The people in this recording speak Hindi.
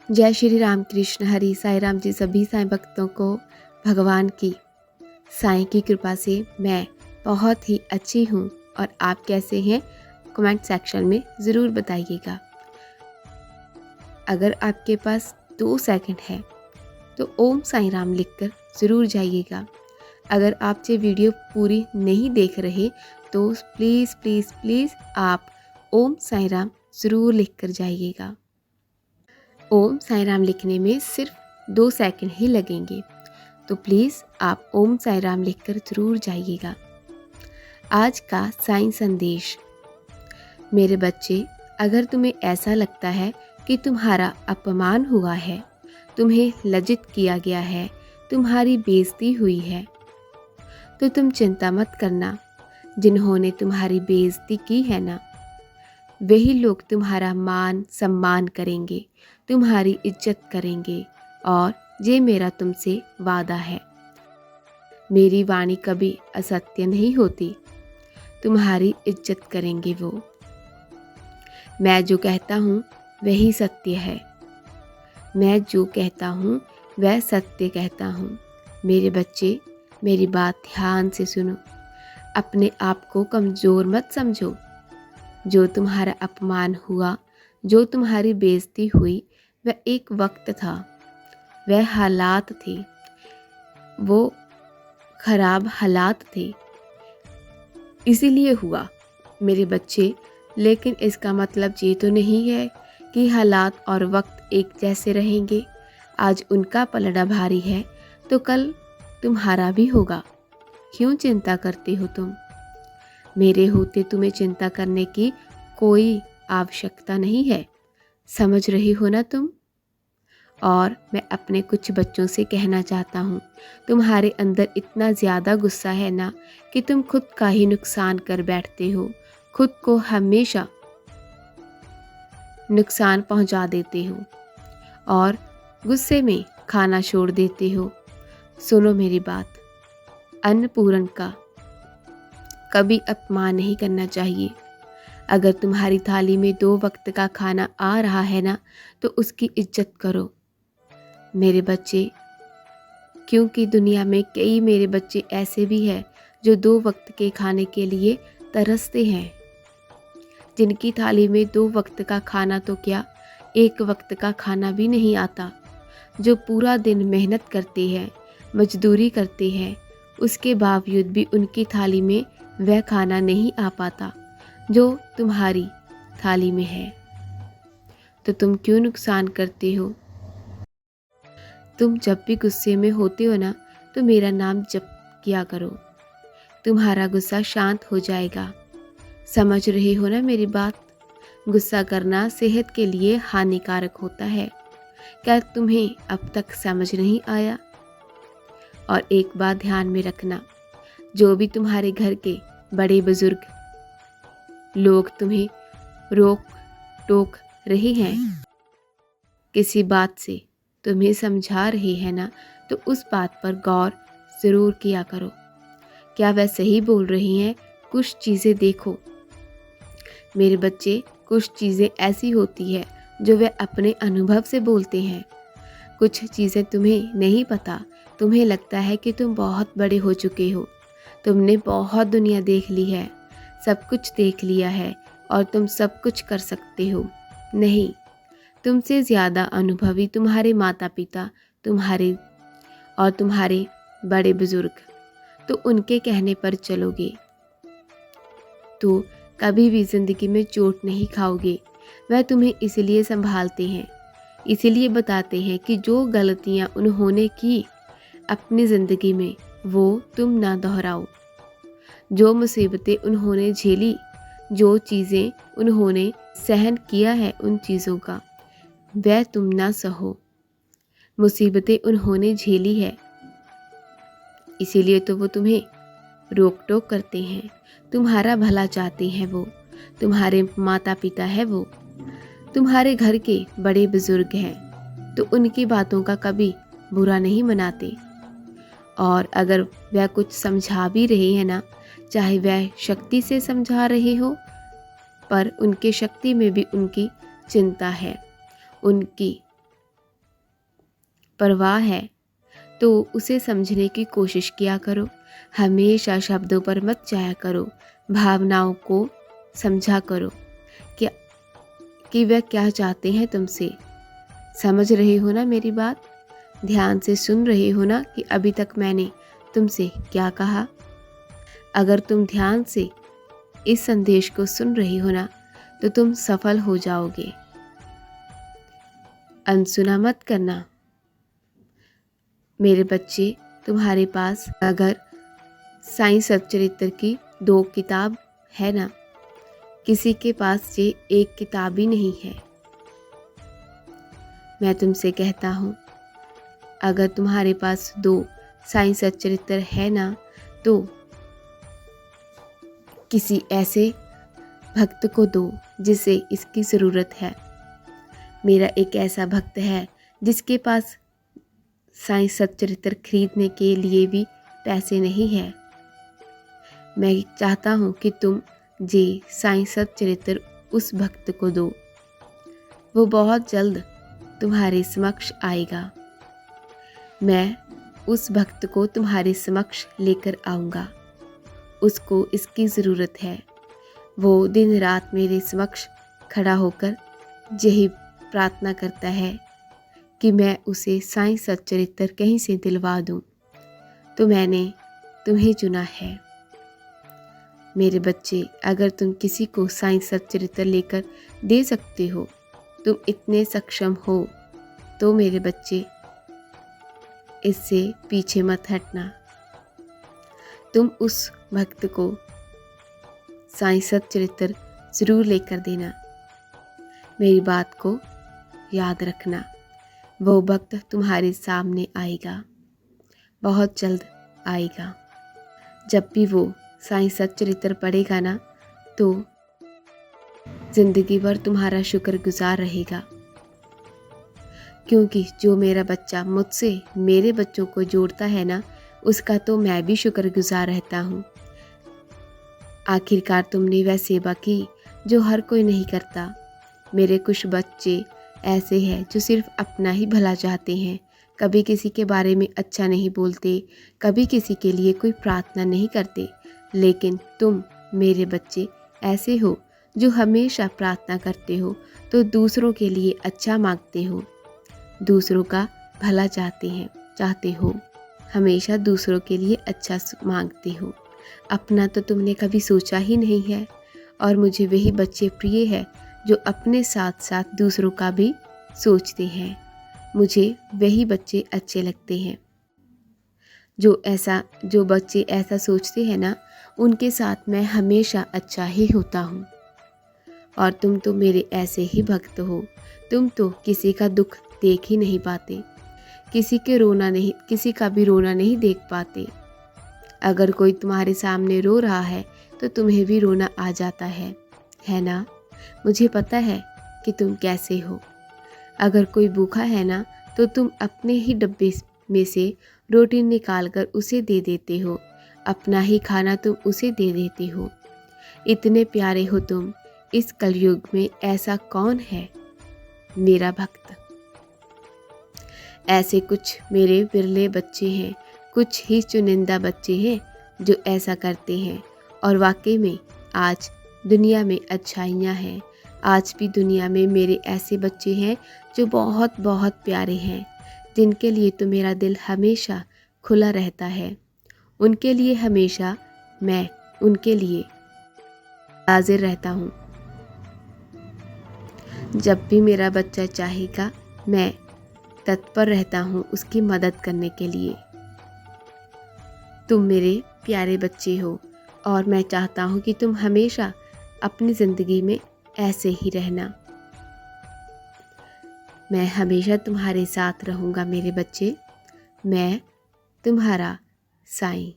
जय श्री राम कृष्ण हरि साईं राम जी। सभी साईं भक्तों को भगवान की साईं की कृपा से मैं बहुत ही अच्छी हूँ। और आप कैसे हैं कमेंट सेक्शन में ज़रूर बताइएगा। अगर आपके पास 2 सेकंड है तो ओम साईं राम लिखकर ज़रूर जाइएगा। अगर आप ये वीडियो पूरी नहीं देख रहे तो प्लीज़ प्लीज़ प्लीज़ आप ओम साईं राम ज़रूर लिखकर जाइएगा। ओम साईं राम लिखने में सिर्फ 2 सेकंड ही लगेंगे, तो प्लीज़ आप ओम साईं राम लिखकर ज़रूर जाइएगा। आज का साईं संदेश। मेरे बच्चे, अगर तुम्हें ऐसा लगता है कि तुम्हारा अपमान हुआ है, तुम्हें लज्जित किया गया है, तुम्हारी बेइज्जती हुई है, तो तुम चिंता मत करना। जिन्होंने तुम्हारी बेइज्जती की है ना, वही लोग तुम्हारा मान सम्मान करेंगे, तुम्हारी इज्जत करेंगे। और ये मेरा तुमसे वादा है। मेरी वाणी कभी असत्य नहीं होती। तुम्हारी इज्जत करेंगे वो। मैं जो कहता हूँ वही सत्य है। मैं जो कहता हूँ वह सत्य कहता हूँ। मेरे बच्चे, मेरी बात ध्यान से सुनो। अपने आप को कमज़ोर मत समझो। जो तुम्हारा अपमान हुआ, जो तुम्हारी बेइज्जती हुई, वह एक वक्त था, वह हालात थे, वो खराब हालात थे, इसीलिए हुआ मेरे बच्चे। लेकिन इसका मतलब ये तो नहीं है कि हालात और वक्त एक जैसे रहेंगे। आज उनका पलड़ा भारी है तो कल तुम्हारा भी होगा। क्यों चिंता करते हो तुम? मेरे होते तुम्हें चिंता करने की कोई आवश्यकता नहीं है। समझ रही हो ना तुम? और मैं अपने कुछ बच्चों से कहना चाहता हूँ, तुम्हारे अंदर इतना ज़्यादा गुस्सा है ना कि तुम खुद का ही नुकसान कर बैठते हो। खुद को हमेशा नुकसान पहुँचा देते हो और गुस्से में खाना छोड़ देते हो। सुनो मेरी बात, अन्नपूर्ण का कभी अपमान नहीं करना चाहिए। अगर तुम्हारी थाली में 2 वक्त का खाना आ रहा है ना, तो उसकी इज्जत करो मेरे बच्चे। क्योंकि दुनिया में कई मेरे बच्चे ऐसे भी हैं जो 2 वक्त के खाने के लिए तरसते हैं, जिनकी थाली में 2 वक्त का खाना तो क्या, 1 वक्त का खाना भी नहीं आता। जो पूरा दिन मेहनत करते हैं, मजदूरी करते हैं, उसके बावजूद भी उनकी थाली में वह खाना नहीं आ पाता जो तुम्हारी थाली में है। तो तुम क्यों नुकसान करते हो? तुम जब भी गुस्से में होते हो ना, तो मेरा नाम जप किया करो। तुम्हारा गुस्सा शांत हो जाएगा। समझ रहे हो ना मेरी बात? गुस्सा करना सेहत के लिए हानिकारक होता है। क्या तुम्हें अब तक समझ नहीं आया? और एक बात ध्यान में रखना, जो भी तुम्हारे घर के बड़े बुजुर्ग लोग तुम्हें रोक टोक रहे हैं, किसी बात से तुम्हें समझा रहे हैं ना, तो उस बात पर गौर ज़रूर किया करो। क्या वह सही बोल रही हैं? कुछ चीज़ें देखो मेरे बच्चे, कुछ चीज़ें ऐसी होती है जो वे अपने अनुभव से बोलते हैं। कुछ चीज़ें तुम्हें नहीं पता। तुम्हें लगता है कि तुम बहुत बड़े हो चुके हो, तुमने बहुत दुनिया देख ली है, सब कुछ देख लिया है और तुम सब कुछ कर सकते हो। नहीं, तुमसे ज़्यादा अनुभवी तुम्हारे माता पिता, तुम्हारे बड़े बुजुर्ग। तो उनके कहने पर चलोगे तो कभी भी ज़िंदगी में चोट नहीं खाओगे। वह तुम्हें इसलिए संभालते हैं, इसलिए बताते हैं कि जो गलतियाँ उन्होंने की अपनी ज़िंदगी में, वो तुम ना दोहराओ। जो मुसीबतें उन्होंने झेली, जो चीज़ें उन्होंने सहन किया है, उन चीज़ों का वह तुम ना सहो। मुसीबतें उन्होंने झेली है, इसीलिए तो वो तुम्हें रोक टोक करते हैं। तुम्हारा भला चाहते हैं वो, तुम्हारे माता पिता है वो, तुम्हारे घर के बड़े बुजुर्ग हैं, तो उनकी बातों का कभी बुरा नहीं मनाते। और अगर वह कुछ समझा भी रहे हैं ना, चाहे वह शक्ति से समझा रहे हो, पर उनके शक्ति में भी उनकी चिंता है, उनकी परवाह है तो उसे समझने की कोशिश किया करो। हमेशा शब्दों पर मत जाया करो, भावनाओं को समझा करो कि वह क्या चाहते हैं तुमसे। समझ रहे हो ना मेरी बात? ध्यान से सुन रहे हो ना कि अभी तक मैंने तुमसे क्या कहा? अगर तुम ध्यान से इस संदेश को सुन रही हो ना तो तुम सफल हो जाओगे। अनसुना मत करना। मेरे बच्चे, तुम्हारे पास अगर साईं सच्चरित्र की 2 किताब है ना, किसी के पास ये एक किताब ही नहीं है। मैं तुमसे कहता हूँ, अगर तुम्हारे पास 2 साईं सच्चरित्र है ना तो किसी ऐसे भक्त को दो जिसे इसकी ज़रूरत है। मेरा एक ऐसा भक्त है जिसके पास साईं सच्चरित्र खरीदने के लिए भी पैसे नहीं है। मैं चाहता हूँ कि तुम ये साईं सच्चरित्र उस भक्त को दो। वो बहुत जल्द तुम्हारे समक्ष आएगा। मैं उस भक्त को तुम्हारे समक्ष लेकर आऊँगा। उसको इसकी ज़रूरत है। वो दिन रात मेरे समक्ष खड़ा होकर यही प्रार्थना करता है कि मैं उसे साईं सच्चरित्र कहीं से दिलवा दूं। तो मैंने तुम्हें चुना है। मेरे बच्चे, अगर तुम किसी को साईं सच्चरित्र लेकर दे सकते हो, तुम इतने सक्षम हो, तो मेरे बच्चे इससे पीछे मत हटना। तुम उस भक्त को साईं सच्चरित्र ज़रूर लेकर देना। मेरी बात को याद रखना। वो भक्त तुम्हारे सामने आएगा, बहुत जल्द आएगा। जब भी वो साईं सच्चरित्र पढ़ेगा ना तो ज़िंदगी भर तुम्हारा शुक्रगुजार रहेगा, क्योंकि जो मेरा बच्चा मुझसे मेरे बच्चों को जोड़ता है ना, उसका तो मैं भी शुक्रगुजार रहता हूँ। आखिरकार तुमने वह सेवा की जो हर कोई नहीं करता। मेरे कुछ बच्चे ऐसे हैं जो सिर्फ अपना ही भला चाहते हैं, कभी किसी के बारे में अच्छा नहीं बोलते, कभी किसी के लिए कोई प्रार्थना नहीं करते। लेकिन तुम मेरे बच्चे ऐसे हो जो हमेशा प्रार्थना करते हो, तो दूसरों के लिए अच्छा मांगते हो, दूसरों का भला चाहते हो, हमेशा दूसरों के लिए अच्छा मांगते हो। अपना तो तुमने कभी सोचा ही नहीं है। और मुझे वही बच्चे प्रिय है जो अपने साथ साथ दूसरों का भी सोचते हैं। मुझे वही बच्चे अच्छे लगते हैं। जो बच्चे ऐसा सोचते हैं ना, उनके साथ मैं हमेशा अच्छा ही होता हूँ। और तुम तो मेरे ऐसे ही भक्त हो। तुम तो किसी का दुख देख ही नहीं पाते, किसी का भी रोना नहीं देख पाते। अगर कोई तुम्हारे सामने रो रहा है तो तुम्हें भी रोना आ जाता है ना? मुझे पता है कि तुम कैसे हो। अगर कोई भूखा है ना तो तुम अपने ही डब्बे में से रोटी निकाल कर उसे दे देते हो, अपना ही खाना तुम उसे दे देते हो। इतने प्यारे हो तुम। इस कलयुग में ऐसा कौन है मेरा भक्त? ऐसे कुछ मेरे बिरले बच्चे हैं, कुछ ही चुनिंदा बच्चे हैं जो ऐसा करते हैं। और वाकई में आज दुनिया में अच्छाइयाँ हैं। आज भी दुनिया में मेरे ऐसे बच्चे हैं जो बहुत बहुत प्यारे हैं, जिनके लिए तो मेरा दिल हमेशा खुला रहता है। उनके लिए हमेशा मैं उनके लिए हाजिर रहता हूँ। जब भी मेरा बच्चा चाहेगा, मैं तत्पर रहता हूँ उसकी मदद करने के लिए। तुम मेरे प्यारे बच्चे हो और मैं चाहता हूँ कि तुम हमेशा अपनी ज़िंदगी में ऐसे ही रहना। मैं हमेशा तुम्हारे साथ रहूँगा मेरे बच्चे। मैं तुम्हारा साईं।